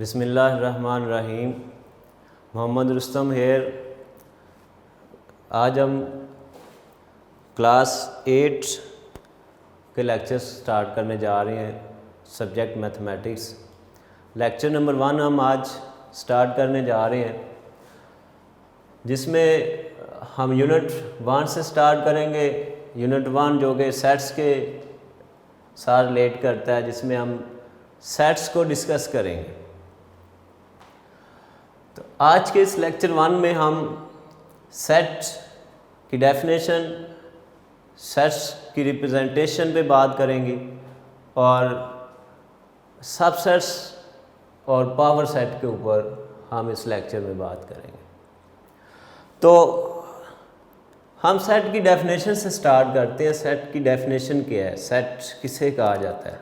बिस्मिल्लाहिर्रहमानिर्रहीम। मोहम्मद रुस्तम हेयर। आज हम क्लास 8 के लेक्चर्स स्टार्ट करने जा रहे हैं, सब्जेक्ट मैथमेटिक्स। लेक्चर नंबर 1 हम आज स्टार्ट करने जा रहे हैं, जिसमें हम यूनिट 1 से स्टार्ट करेंगे। यूनिट 1 जो कि सेट्स के साथ रिलेट करता है, जिसमें हम सेट्स को डिस्कस करेंगे। तो आज के इस लेक्चर 1 में हम सेट की डेफिनेशन, सेट्स की रिप्रेजेंटेशन पे बात करेंगे और सबसेट्स और पावर सेट के ऊपर हम इस लेक्चर में बात करेंगे। तो हम सेट की डेफिनेशन से स्टार्ट करते हैं। सेट की डेफिनेशन क्या है, सेट किसे कहा जाता है?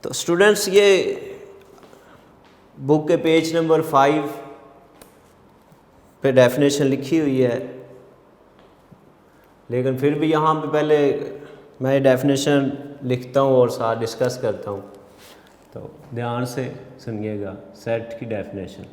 तो स्टूडेंट्स, ये बुक के पेज नंबर 5 पे डेफिनेशन लिखी हुई है, लेकिन फिर भी यहाँ पे पहले मैं डेफिनेशन लिखता हूँ और साथ डिस्कस करता हूँ, तो ध्यान से सुनिएगा। सेट की definition.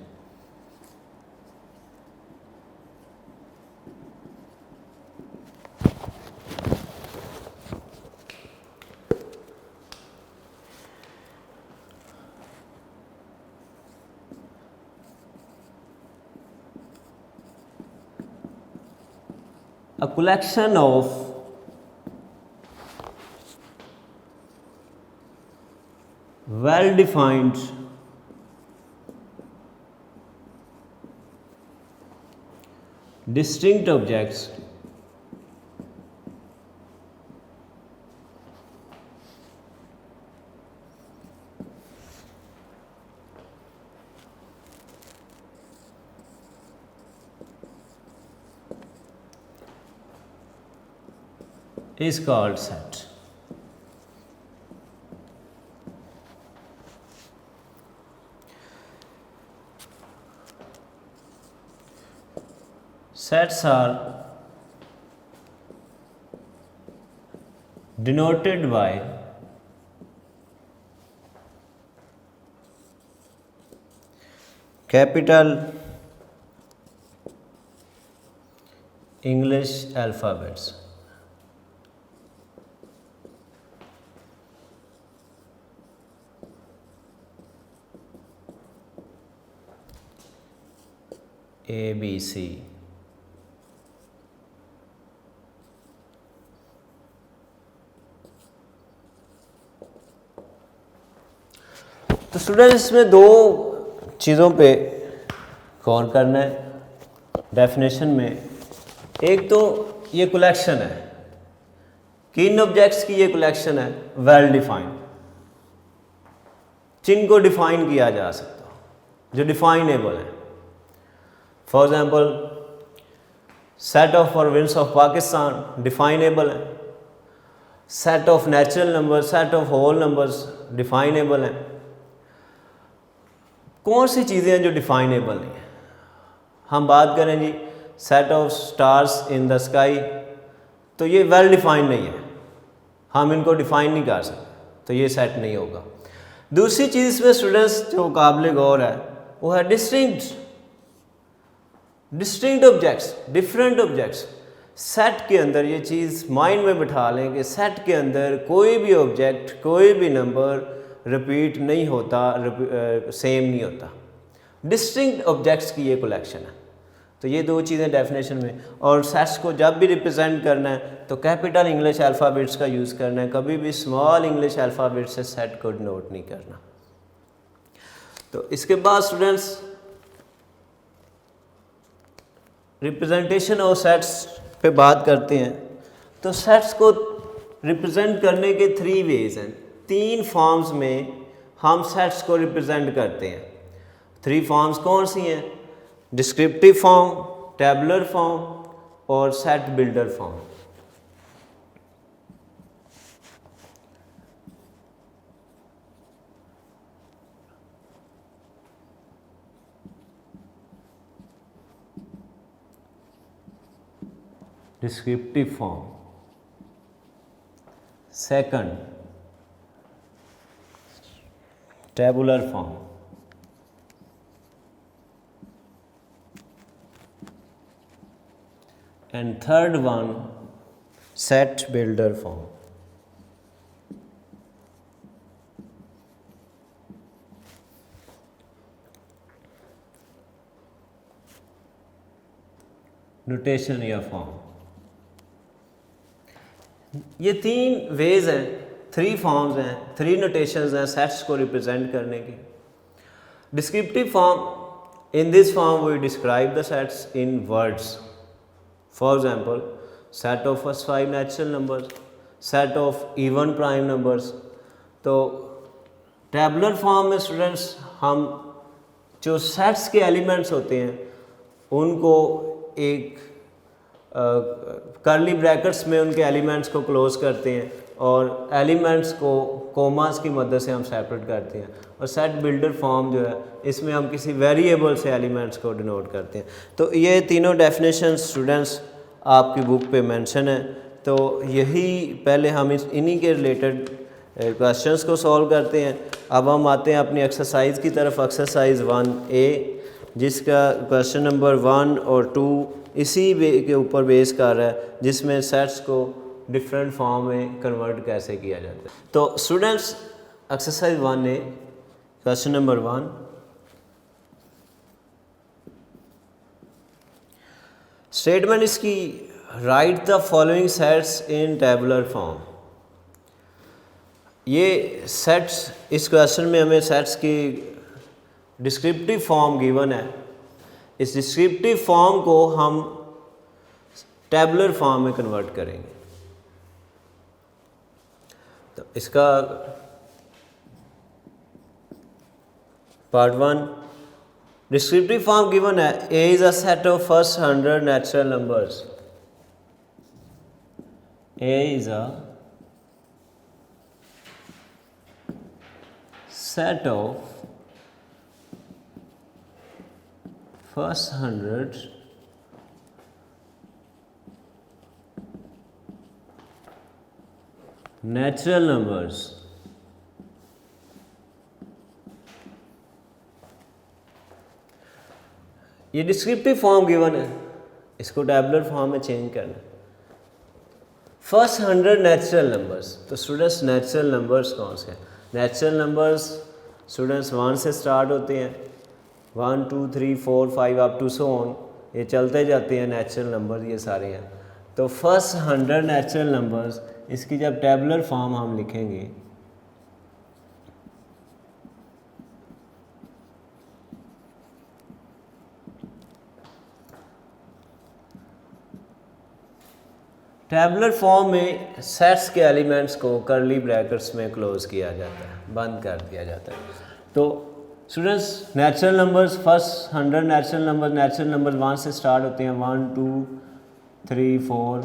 A collection of well-defined distinct objects is called set. Sets are denoted by capital English alphabets. A, B, C. तो स्टूडेंट्स, इसमें दो चीज़ों पे गौर करना है डेफिनेशन में। एक तो ये कलेक्शन है, किन ऑब्जेक्ट्स की ये कलेक्शन है? वेल डिफाइंड, जिनको डिफाइन किया जा सकता, जो डिफाइनेबल है। For example, set of province of Pakistan definable है। Set of natural number, set of whole numbers definable हैं। कौन सी चीज़ें हैं जो डिफाइनेबल नहीं है? हम बात करें जी set of stars in the sky, तो ये वेल डिफाइंड नहीं है, हम इनको डिफाइन नहीं कर सकते, तो ये सेट नहीं होगा। दूसरी चीज़ इसमें स्टूडेंट्स जो काबिल गौर है वो है distinct objects, different objects. Set के अंदर ये चीज़ माइंड में बिठा लें कि सेट के अंदर कोई भी ऑब्जेक्ट, कोई भी नंबर रिपीट नहीं होता, सेम नहीं होता। डिस्टिंक्ट ऑब्जेक्ट्स की ये कलेक्शन है। तो ये दो चीज़ें डेफिनेशन में। और सेट्स को जब भी रिप्रेजेंट करना है तो कैपिटल इंग्लिश अल्फ़ाबेट्स का यूज़ करना है, कभी भी स्मॉल इंग्लिश अल्फ़ाबेट से सेट को डिनोट नहीं करना। तो इसके बाद स्टूडेंट्स, रिप्रेजेंटेशन ऑफ सेट्स पे बात करते हैं। तो सेट्स को रिप्रेजेंट करने के 3 वेज हैं। 3 फॉर्म्स में हम सेट्स को रिप्रेजेंट करते हैं। 3 फॉर्म्स कौन सी हैं? डिस्क्रिप्टिव फॉर्म, टेबुलर फॉर्म और set builder form. Descriptive form, second tabular form. and third one set builder form. Notation या फॉर्म, ये तीन वेज हैं, थ्री फॉर्म्स हैं, थ्री नोटेशंस हैं सेट्स को रिप्रेजेंट करने की. Descriptive form, in this form we describe the sets in words. For example, set of first 5 natural numbers, set of even prime numbers. तो tabular form में students हम जो sets के elements होते हैं उनको एक कर्ली ब्रैकेट्स में उनके एलिमेंट्स को क्लोज करते हैं और एलिमेंट्स को कोमास की मदद से हम सेपरेट करते हैं. और सेट बिल्डर फॉर्म जो है इसमें हम किसी वेरिएबल से एलिमेंट्स को डिनोट करते हैं. तो ये तीनों डेफिनेशन स्टूडेंट्स आपकी बुक पे मेंशन है. तो यही पहले हम इन्हीं के रिलेटेड क्वेश्चंस को सॉल्व करते हैं. अब हम आते हैं अपनी एक्सरसाइज की तरफ. एक्सरसाइज 1A जिसका क्वेश्चन नंबर 1 और 2 इसी के ऊपर बेस कर रहा है, जिसमें सेट्स को डिफरेंट फॉर्म में कन्वर्ट कैसे किया जाता है. तो students exercise 1A question number 1, statement इसकी write the following sets in tabular form. ये सेट्स, इस क्वेश्चन में हमें सेट्स की डिस्क्रिप्टिव फॉर्म गिवन है. इस डिस्क्रिप्टिव फॉर्म को हम टेबुलर फॉर्म में कन्वर्ट करेंगे. तो इसका पार्ट 1, डिस्क्रिप्टिव फॉर्म गिवन है. A is a set of first 100 natural numbers. A is a set of first 100 natural numbers. ये डिस्क्रिप्टिव फॉर्म गिवन है, इसको टेबुलर फॉर्म में चेंज करना. First 100 natural numbers. तो स्टूडेंट्स नेचुरल नंबर्स कौन से हैं? नेचुरल नंबर्स स्टूडेंट्स 1 से स्टार्ट होते हैं. 1 2 3 4 5 अप टू सो ऑन, ये चलते जाते हैं नेचुरल नंबर, ये सारे हैं. तो फर्स्ट 100 नेचुरल नंबर्स, इसकी जब टेबुलर फॉर्म हम लिखेंगे टेबुलर फॉर्म में सेट्स के एलिमेंट्स को कर्ली ब्रैकेट्स में क्लोज किया जाता है, बंद कर दिया जाता है. तो students natural numbers, first 100 natural numbers 1 से स्टार्ट होते हैं. 1 2 3 4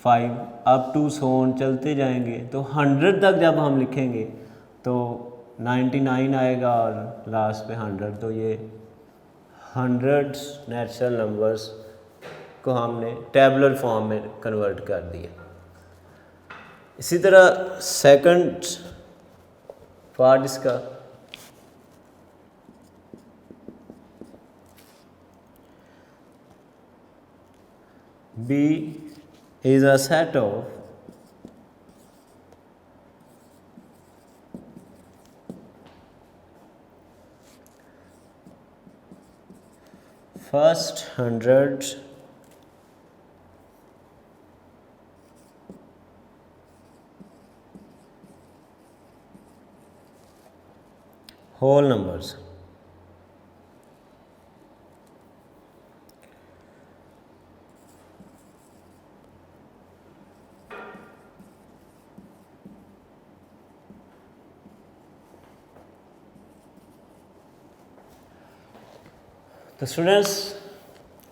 5 अप टू सोन चलते जाएंगे. तो 100 तक जब हम लिखेंगे तो 99 आएगा और लास्ट पे 100. तो ये 100 नेचुरल नंबर्स को हमने टेबुलर फॉर्म में कन्वर्ट कर दिया. इसी तरह सेकंड पार्ट इसका, B is a set of first 100 whole numbers. तो स्टूडेंट्स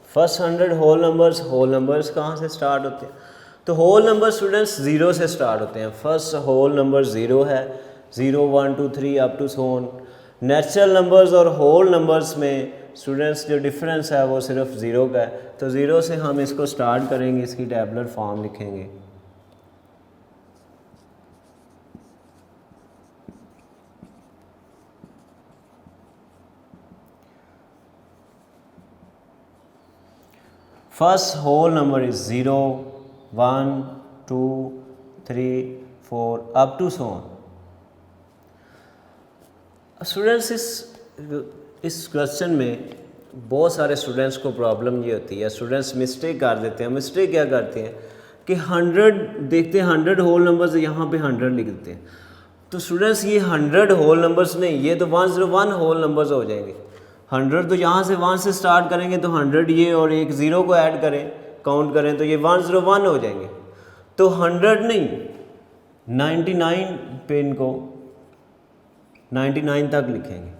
फर्स्ट 100 होल नंबर्स कहाँ से स्टार्ट होते हैं? तो होल नंबर स्टूडेंट्स 0 से स्टार्ट होते हैं. फर्स्ट होल नंबर 0 है, 0 1 2 3 up to so on. Natural numbers और होल नंबर्स में स्टूडेंट्स जो डिफरेंस है वो सिर्फ 0 का है. तो 0 से हम इसको स्टार्ट करेंगे, इसकी टेबुलर फॉर्म लिखेंगे. First whole number is 0, 1, 2, 3, 4 up to so on. Students इस क्वेश्चन में बहुत सारे स्टूडेंट्स को प्रॉब्लम ये होती है, स्टूडेंट्स मिस्टेक कर देते हैं। मिस्टेक क्या करते हैं कि 100 देखते हैं, 100 होल नंबर्स, यहाँ पे 100 लिख देते हैं। तो स्टूडेंट्स ये 100 होल नंबर्स नहीं, ये तो 101 होल नंबर्स हो जाएंगे। 100 तो यहाँ से 1 से स्टार्ट करेंगे तो 100 ये और एक ज़ीरो को ऐड करें, काउंट करें तो ये 101 हो जाएंगे। तो 100 नहीं, 99 पे इनको 99 तक लिखेंगे।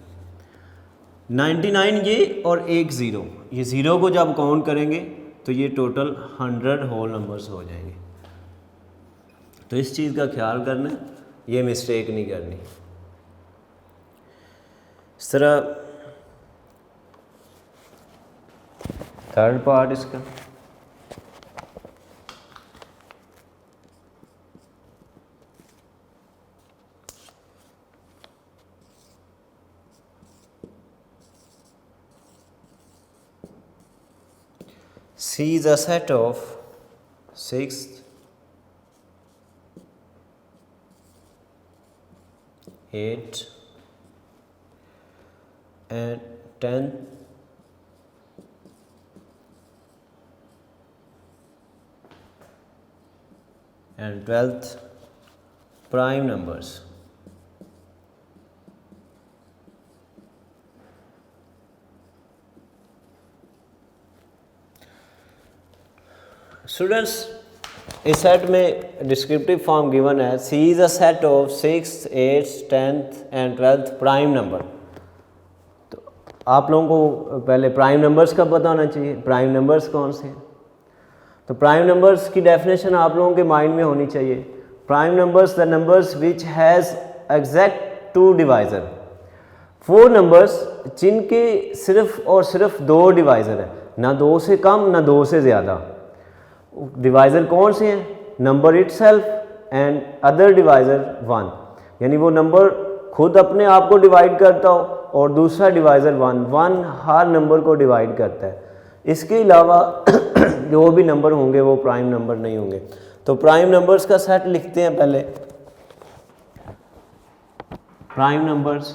99 ये और एक ज़ीरो, ये ज़ीरो को जब काउंट करेंगे तो ये टोटल 100 होल नंबर्स हो जाएंगे। तो इस चीज़ का ख्याल करना है, ये मिस्टेक नहीं करनी। इस तरह थर्ड पार्ट इसका C is a set of 6th, 8th and 10th and 12th prime numbers. Students इस सेट में डिस्क्रिप्टिव फॉर्म गिवन है, C is a set of 6th, 8th, 10th and 12th prime number. तो आप लोगों को पहले prime numbers का पता होना चाहिए, प्राइम नंबर्स कौन से हैं। तो प्राइम नंबर्स की डेफिनेशन आप लोगों के माइंड में होनी चाहिए। Prime numbers the numbers which has exact 2 divisor, वो नंबर्स जिनके सिर्फ और सिर्फ 2 डिवाइज़र है, ना 2 से कम ना 2 से ज़्यादा। डिवाइज़र कौन से हैं? Number itself and other divisor 1, यानी वो नंबर खुद अपने आप को डिवाइड करता हो और दूसरा डिवाइज़र 1 हर नंबर को डिवाइड करता है। इसके अलावा जो भी नंबर होंगे वो प्राइम नंबर नहीं होंगे। तो प्राइम नंबर्स का सेट लिखते हैं पहले। प्राइम नंबर्स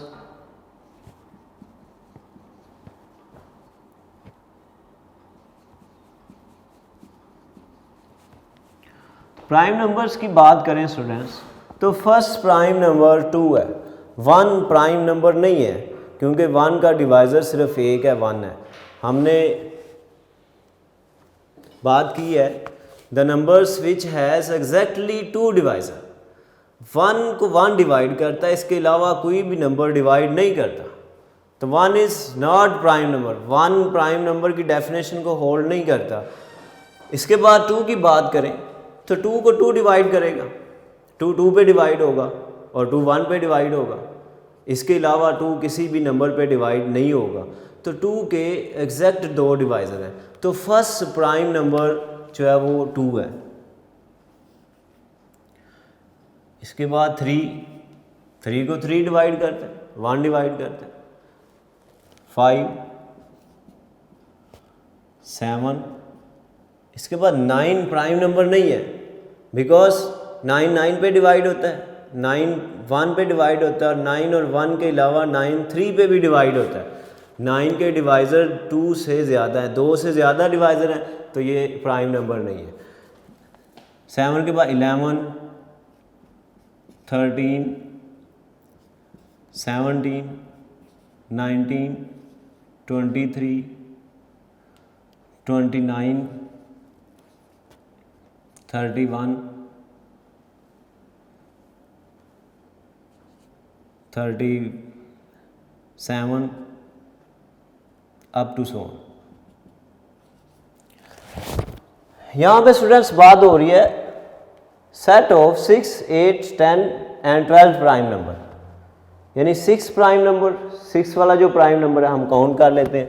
प्राइम नंबर्स की बात करें स्टूडेंट्स तो फर्स्ट प्राइम नंबर 2 है, 1 प्राइम नंबर नहीं है क्योंकि 1 का डिवाइज़र सिर्फ एक है, 1 है। हमने बात की है the numbers which has exactly 2 divisor. 1 को 1 डिवाइड करता है, इसके अलावा कोई भी नंबर डिवाइड नहीं करता। तो 1 is not prime number, 1 prime number की डेफिनेशन को होल्ड नहीं करता। इसके बाद 2 की बात करें तो 2 को 2 डिवाइड करेगा, 2 2 पे डिवाइड होगा और 2 1 पे डिवाइड होगा। इसके अलावा 2 किसी भी नंबर पे डिवाइड नहीं होगा। तो 2 के एग्जैक्ट 2 डिवाइज़र हैं। तो फर्स्ट प्राइम नंबर जो है वो 2 है। इसके बाद 3 को 3 डिवाइड करते हैं, 1 डिवाइड करते हैं, 5, 7। इसके बाद 9 प्राइम नंबर नहीं है बिकॉज 9 पे डिवाइड होता है, 9 1 पे डिवाइड होता है और 9 और 1 के अलावा 9 3 पे भी डिवाइड होता है। 9 के डिवाइज़र 2 से ज़्यादा है, 2 से ज़्यादा डिवाइज़र हैं तो ये प्राइम नंबर नहीं है। 7 के बाद 11, 13, 17, 19, 23, 29, 31, 37 अप टू सो ऑन। यहाँ पे स्टूडेंट्स बात हो रही है set of 6, 8, 10 and 12 prime number, यानी 6 प्राइम नंबर, 6 वाला जो प्राइम नंबर है हम काउंट कर लेते हैं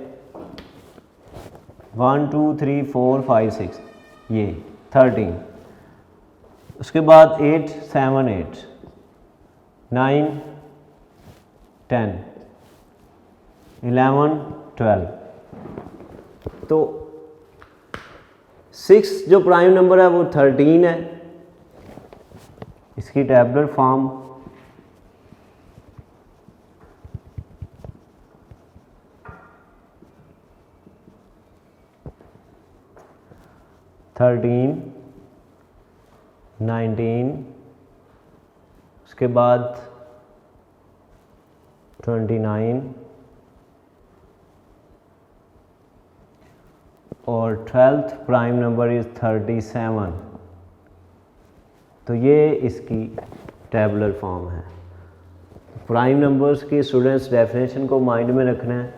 1 2 3 4 5 6, ये 13। उसके बाद 8 7 8 9 10 11 12। तो 6 जो प्राइम नंबर है वो 13 है, इसकी टैबुलर फॉर्म 13, 19, उसके बाद 29 और 12th प्राइम नंबर इज़ 37। तो ये इसकी टैबुलर फॉर्म है। प्राइम नंबर्स की स्टूडेंट्स डेफिनेशन को माइंड में रखना है।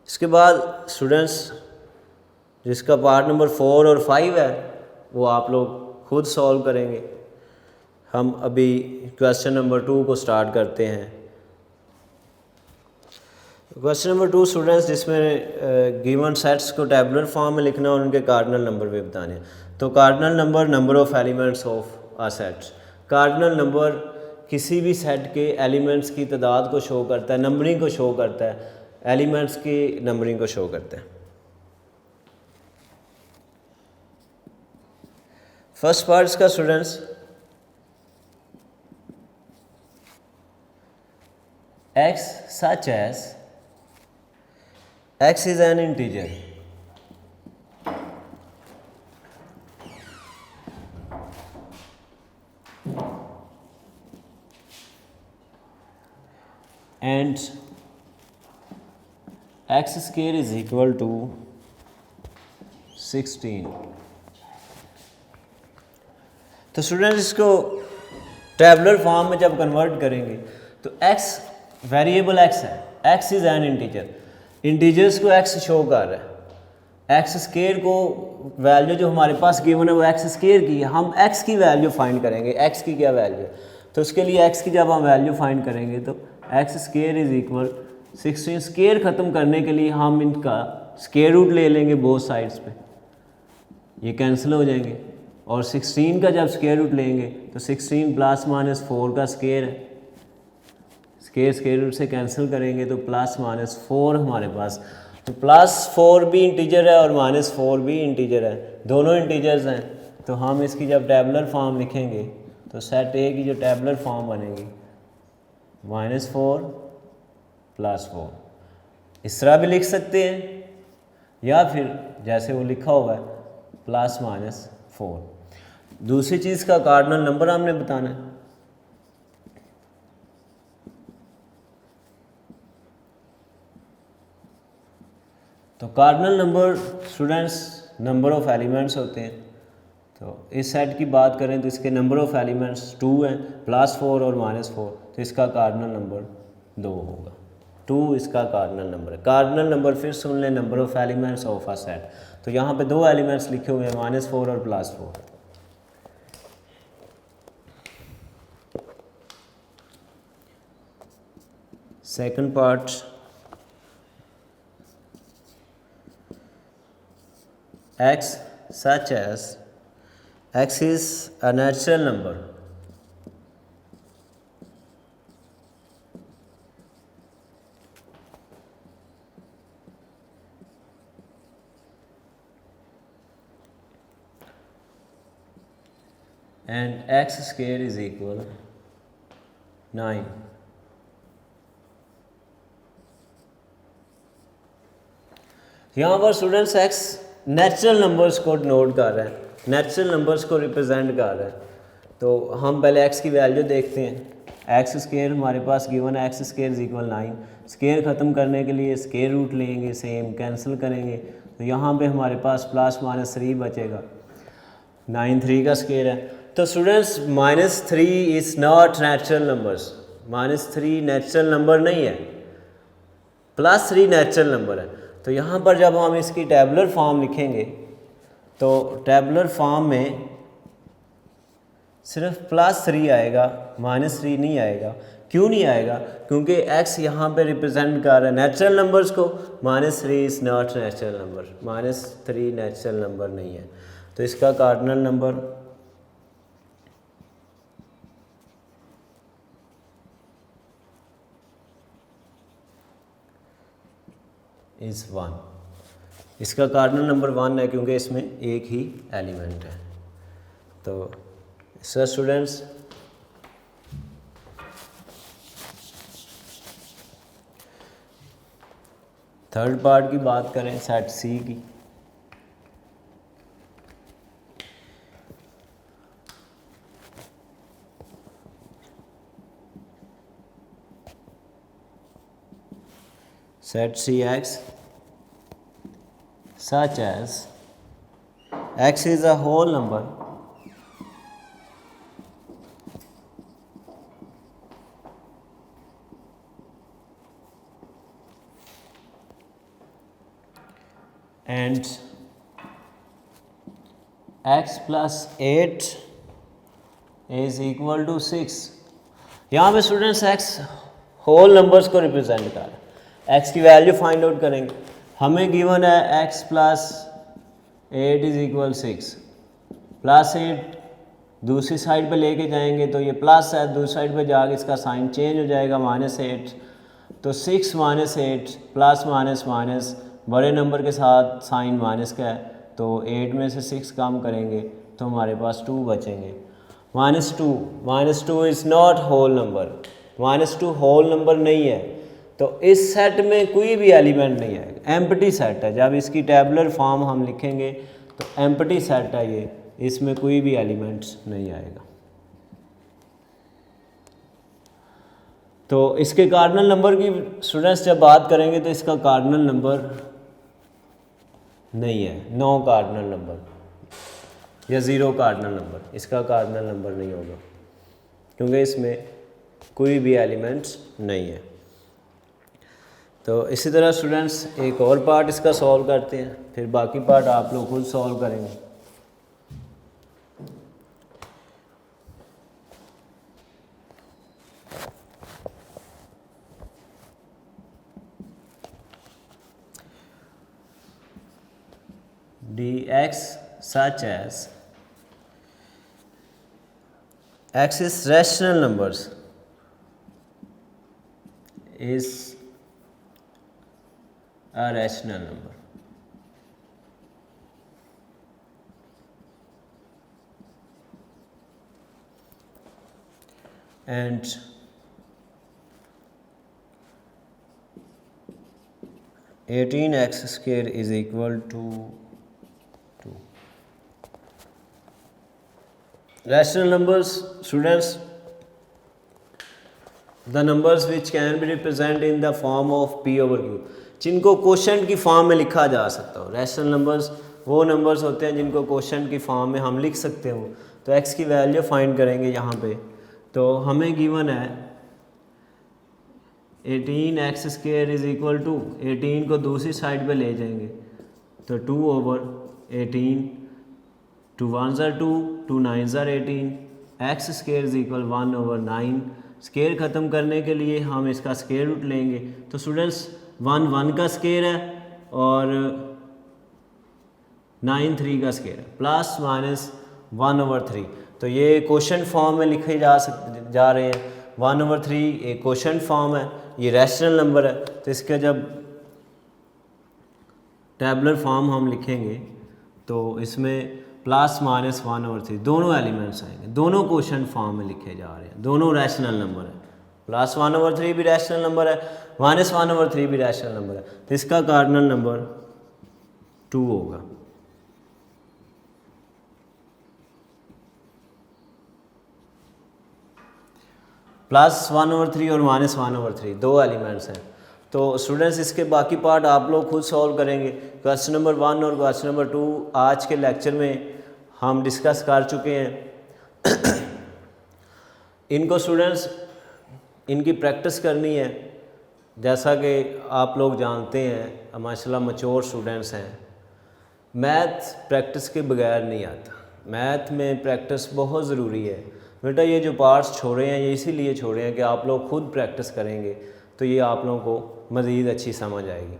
इसके बाद स्टूडेंट्स जिसका पार्ट नंबर 4 और 5 है वो आप लोग खुद सॉल्व करेंगे। हम अभी क्वेश्चन नंबर 2 को स्टार्ट करते हैं। क्वेश्चन नंबर 2 स्टूडेंट्स जिसमें गिवन सेट्स को टैबुलर फॉर्म में लिखना और उनके कार्डिनल नंबर भी बताने हैं। तो cardinal number of elements of a sets. Cardinal number किसी भी सेट के एलिमेंट्स की तादाद को शो करता है, नंबरिंग को शो करता है, एलिमेंट्स की नंबरिंग को शो करता है। फर्स्ट पार्ट का students x such as x is an integer and x square is equal to 16। तो स्टूडेंट्स इसको टैबुलर फॉर्म में जब कन्वर्ट करेंगे तो x वेरिएबल x है, x is an integer, integers को x शो कर रहा है। x स्केयर को वैल्यू जो हमारे पास गिवन है वो x स्केयर की है। हम x की वैल्यू फाइंड करेंगे, x की क्या वैल्यू है, तो उसके लिए x की जब हम वैल्यू फाइंड करेंगे तो x square is equal 16। Square ख़त्म करने के लिए हम इनका स्केयर रूट ले लेंगे बोथ साइड्स पे, ये कैंसिल हो जाएंगे। और 16 का जब स्केयर रूट लेंगे तो 16 प्लस माइनस 4 का स्केयर है, स्केयर रूट से कैंसिल करेंगे तो प्लस माइनस 4 हमारे पास। तो प्लस 4 भी इंटीजर है और माइनस 4 भी इंटीजर है, दोनों इंटीजर्स हैं। तो हम इसकी जब टैबुलर फॉर्म लिखेंगे तो सेट ए की जो टैबुलर फॉर्म बनेगी -4 + 4, इस तरह भी लिख सकते हैं या फिर जैसे वो लिखा हुआ है +-4। दूसरी चीज़ का कार्डिनल नंबर हमने बताना है। तो cardinal number students number of elements होते हैं। तो इस सेट की बात करें तो इसके नंबर ऑफ़ एलिमेंट्स 2 हैं, +4 और -4, तो इसका कार्डिनल नंबर 2 होगा। 2 इसका कार्डिनल नंबर है। कार्डिनल नंबर फिर सुन लें, number of elements of a set. तो यहाँ पे 2 एलिमेंट्स लिखे हुए हैं, -4 और +4। Second part, x such as x is a natural number and x square is equal 9। यहाँ पर स्टूडेंट्स x नेचुरल नंबर्स को नोट कर रहे हैं, नेचुरल नंबर्स को रिप्रेजेंट कर रहे हैं। तो हम पहले x की वैल्यू देखते हैं। x स्केयर हमारे पास गिवन है, x square is equal 9। Square ख़त्म करने के लिए स्केयर रूट लेंगे, सेम कैंसिल करेंगे तो यहाँ पे हमारे पास +-3 बचेगा। 9 3 का स्केयर है। तो students -3 is not natural numbers, -3 natural number नहीं है, +3 नेचुरल नंबर है। तो यहाँ पर जब हम इसकी टैबुलर फॉर्म लिखेंगे तो टैबुलर फॉर्म में सिर्फ +3 आएगा, -3 नहीं आएगा। क्यों नहीं आएगा? क्योंकि x यहाँ पे रिप्रेजेंट कर रहा है नेचुरल नंबर्स को। -3 is not natural number, -3 natural number नहीं है। तो इसका कार्डिनल नंबर इज़ 1। इसका कार्डिनल नंबर 1 है क्योंकि इसमें एक ही एलिमेंट है। तो सर स्टूडेंट्स थर्ड पार्ट की बात करें सेट सी की। set Cx such as x is a whole number and x plus 8 is equal to 6। यहाँ पे स्टूडेंट्स x होल नंबर्स को रिप्रेजेंट कर रहा है। x की वैल्यू फाइंड आउट करेंगे। हमें गिवन है x plus 8 is equal 6, plus 8 दूसरी साइड पे लेके जाएंगे तो ये प्लस है, दूसरी साइड पे जाके इसका साइन चेंज हो जाएगा -8। तो 6 -8 प्लस माइनस माइनस बड़े नंबर के साथ साइन माइनस का है, तो 8 में से 6 कम करेंगे तो हमारे पास 2 बचेंगे। -2 is not whole number, -2 whole number नहीं है। तो इस सेट में कोई भी एलिमेंट नहीं आएगा, एम्प्टी सेट है। जब इसकी टैबुलर फॉर्म हम लिखेंगे तो एम्प्टी सेट है ये, इसमें कोई भी एलिमेंट्स नहीं आएगा। तो इसके कार्डिनल नंबर की स्टूडेंट्स जब बात करेंगे तो इसका कार्डिनल नंबर नहीं है, 9 कार्डिनल नंबर या 0 कार्डिनल नंबर, इसका कार्डिनल नंबर नहीं होगा क्योंकि इसमें कोई भी एलिमेंट्स नहीं है। तो इसी तरह स्टूडेंट्स एक और पार्ट इसका सॉल्व करते हैं, फिर बाकी पार्ट आप लोग खुद सॉल्व करेंगे। dx such as x is rational numbers is a rational number and (18x square is equal to 2). Rational numbers students, the numbers which can be represented in the form of p over q, जिनको quotient की form में लिखा जा सकता हो। Rational numbers वो numbers होते हैं जिनको क्वोशंट की फॉर्म में हम लिख सकते हो। तो x की वैल्यू फाइंड करेंगे यहाँ पे, तो हमें गिवन है 18x square is equal to 18 को दूसरी साइड पे ले जाएंगे तो 2 over 18, 2 1s are 2, 2 9s are 18, x square is equal 1 over 9। Square ख़त्म करने के लिए हम इसका स्क्वायर रूट लेंगे। तो स्टूडेंट्स 1 का स्क्वायर है और 9 3 का स्क्वायर है, प्लस माइनस 1 ओवर 3। तो ये क्वोशंट फॉर्म में लिखे जा रहे हैं। 1 ओवर 3 एक क्वोशंट फॉर्म है, ये रैशनल नंबर है। तो इसका जब टैबुलर फॉर्म हम लिखेंगे तो इसमें प्लस माइनस 1 ओवर 3 दोनों एलिमेंट्स आएंगे, दोनों क्वोशंट फॉर्म में लिखे जा रहे हैं, दोनों रैशनल नंबर है। प्लस 1 ओवर 3 भी रैशनल नंबर है, माइनस 1 ओवर 3 भी रैशनल नंबर है। तो इसका कार्डिनल नंबर 2 होगा। प्लस 1 ओवर 3 और माइनस 1 ओवर 3 दो एलिमेंट्स हैं। तो स्टूडेंट्स इसके बाकी पार्ट आप लोग खुद सॉल्व करेंगे। क्वेश्चन नंबर 1 और क्वेश्चन नंबर 2 आज के लेक्चर में हम डिस्कस कर चुके हैं। इनको स्टूडेंट्स इनकी प्रैक्टिस करनी है। जैसा कि आप लोग जानते हैं माशाल्लाह मैच्योर स्टूडेंट्स हैं, मैथ प्रैक्टिस के बगैर नहीं आता। मैथ में प्रैक्टिस बहुत ज़रूरी है बेटा। ये जो पार्ट्स छोड़े हैं ये इसीलिए छोड़े हैं कि आप लोग खुद प्रैक्टिस करेंगे तो ये आप लोगों को मज़ीद अच्छी समझ आएगी।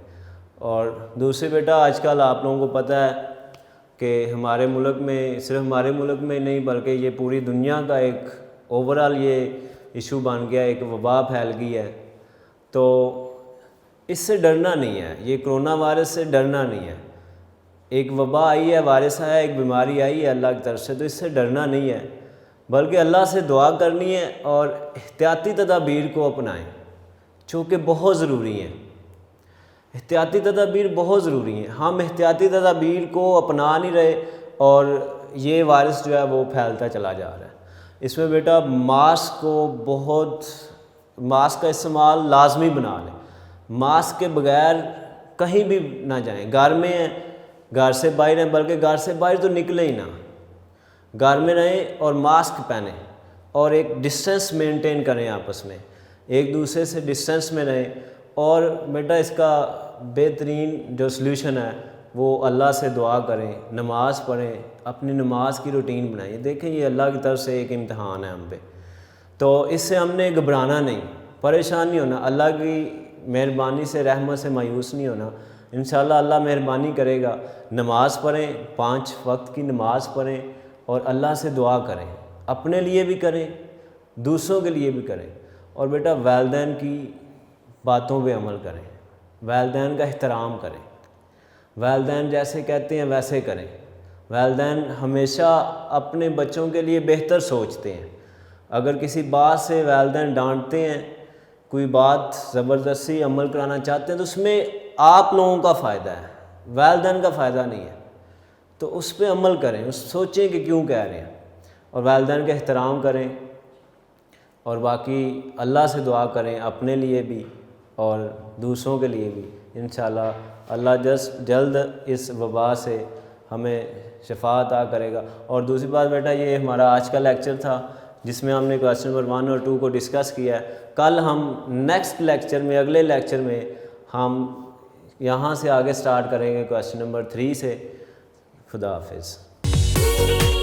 और दूसरे बेटा आजकल आप लोगों को पता है कि हमारे मुल्क में, सिर्फ हमारे मुल्क में नहीं बल्कि ये पूरी दुनिया का एक ओवरऑल ये इशू बन गया, एक वबा फैल गई है। तो इससे डरना नहीं है, ये कोरोना वायरस से डरना नहीं है। एक वबा आई है, वायरस आया, एक बीमारी आई है अल्लाह की तरफ से, तो इससे डरना नहीं है, बल्कि अल्लाह से दुआ करनी है और एहतियाती तदाबीर को अपनाएं, चूँकि बहुत ज़रूरी हैं। एहतियाती तदाबीर बहुत ज़रूरी हैं। हम एहतियाती तदाबीर को अपना नहीं रहे और ये वायरस जो है वो फैलता चला जा रहा है। इसमें बेटा मास्क का इस्तेमाल लाजमी बना लें। मास्क के बगैर कहीं भी ना जाएं, घर में हैं, घर से बाहर हैं, बल्कि घर से बाहर तो निकले ही ना, घर में रहें और मास्क पहनें और एक डिस्टेंस मेंटेन करें, आपस में एक दूसरे से डिस्टेंस में रहें। और बेटा इसका बेहतरीन जो सलूशन है वो अल्लाह से दुआ करें, नमाज़ पढ़ें, अपनी नमाज की रूटीन बनाइए। देखें ये अल्लाह की तरफ से एक इम्तहान है हम पे, तो इससे हमने घबराना नहीं, परेशान नहीं होना, अल्लाह की मेहरबानी से, रहमत से मायूस नहीं होना। इंशाल्लाह अल्लाह मेहरबानी करेगा। नमाज़ पढ़ें, 5 वक्त की नमाज़ पढ़ें और अल्लाह से दुआ करें, अपने लिए भी करें, दूसरों के लिए भी करें। और बेटा वालिदैन की बातों पे अमल करें, वालिदैन का एहतराम करें, वालिदैन जैसे कहते हैं वैसे करें। वालिदैन हमेशा अपने बच्चों के लिए बेहतर सोचते हैं। अगर किसी बात से वालिदैन डांटते हैं, कोई बात ज़बरदस्ती अमल कराना चाहते हैं, तो उसमें आप लोगों का फ़ायदा है, वालिदैन का फ़ायदा नहीं है। तो उस पर अमल करें, सोचें कि क्यों कह रहे हैं, और वालिदैन का एहतराम करें। और बाकी अल्लाह से दुआ करें, अपने लिए भी और दूसरों के लिए भी। इंशाल्लाह अल्लाह जल्द इस वबा से हमें शफा अता करेगा। और दूसरी बात बेटा, ये हमारा आज का लेक्चर था जिसमें हमने क्वेश्चन नंबर 1 और 2 को डिस्कस किया है। कल हम नेक्स्ट लेक्चर में, अगले लेक्चर में हम यहाँ से आगे स्टार्ट करेंगे क्वेश्चन नंबर 3 से। खुदा हाफिज़।